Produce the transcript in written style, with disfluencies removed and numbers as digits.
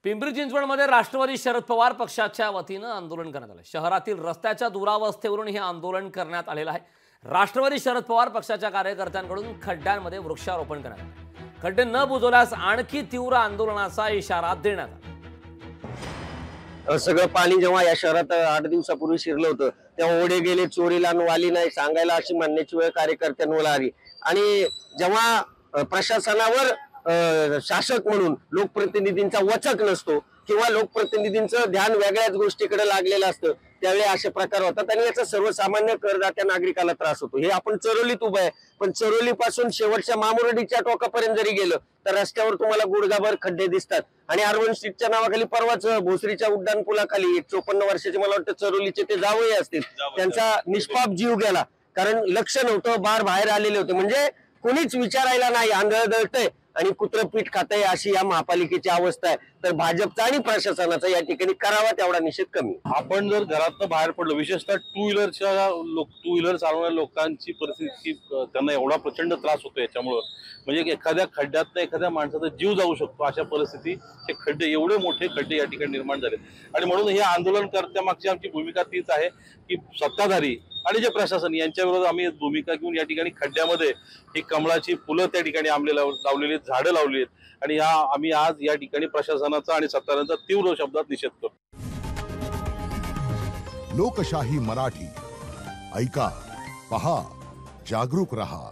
पिंपरी चिंचवडमध्ये राष्ट्रवादी शरद पवार पक्षाच्या वतीनं आंदोलन करण्यात आलं। शहरातील रस्त्याच्या दुरावस्थेवरून हे आंदोलन करण्यात आलेलं आहे। राष्ट्रवादी शरद पवार पक्षाच्या कार्यकर्त्यांकडून खड्ड्यांमध्ये वृक्षारोपण करण्यात आलं। खड्डे न बुजवल्यास आणखी तीव्र आंदोलनाचा इशारा देण्यात आला। सगळं पाणी जेव्हा या शहरात 8 दिवसापूर्वी शिरलं होतं तेव्हा ओढे गेले, चोरीला वाली नाही सांगायला अशी म्हणण्याची वेळ कार्यकर्त्यांवर आली। आणि जेव्हा प्रशासनावर शासक म्हणून लोकप्रतिनिधींचा वचक नसतो किंवा लोकप्रतिनिधींचं ध्यान वेगळ्याच गोष्टीकडे लागलेलं असतं त्यावेळी असे प्रकार होतात आणि याचा सर्वसामान्य करदात्या नागरिकाला त्रास होतो। हे आपण चरोलीत उभं आहे, पण चरोली पासून शेवटच्या मामुर्डीच्या टोकापर्यंत जरी गेलं तर रस्त्यावर तुम्हाला गुडघाभर खड्डे दिसतात। आणि अर्बन स्ट्रीटच्या नावाखाली परवाच भोसरीच्या उड्डाण पुलाखाली 54 वर्षाचे मला वाटतं चरोलीचे ते जावई असतील, त्यांचा निष्पाप जीव गेला कारण लक्ष नव्हतं, बाहेर आलेले होते। म्हणजे कोणीच विचारायला नाही, आंधळ दळतंय आणि कुत्र पीठ खातंय अशी या महापालिकेची अवस्था आहे। तर भाजपचा आणि प्रशासनाचा या ठिकाणी करावा तेवढा निषेध कमी। आपण जर घरातनं बाहेर पडलो, विशेषतः टू व्हीलर चालवणाऱ्या लोकांची परिस्थिती, त्यांना एवढा प्रचंड त्रास होतो याच्यामुळं, म्हणजे एखाद्या खड्ड्यातनं एखाद्या माणसाचा जीव जाऊ शकतो अशा परिस्थिती, हे खड्डे एवढे मोठे खड्डे या ठिकाणी निर्माण झाले। आणि म्हणून हे आंदोलनकर्त्यामागची आमची भूमिका तीच आहे की सत्ताधारी आणि जे प्रशासन यांच्या विरोधात आम्ही भूमिका घेऊन या ठिकाणी खड्ड्यामध्ये ही कमळाची फुलं त्या ठिकाणी आंबले लावलेली, झाडं लावली आहेत। आणि आम्ही आज या ठिकाणी प्रशासनाचा आणि सत्ताधाऱ्यांचा तीव्र शब्दात निषेध करतो। लोकशाही मराठी ऐका, पहा, जागरूक रहा।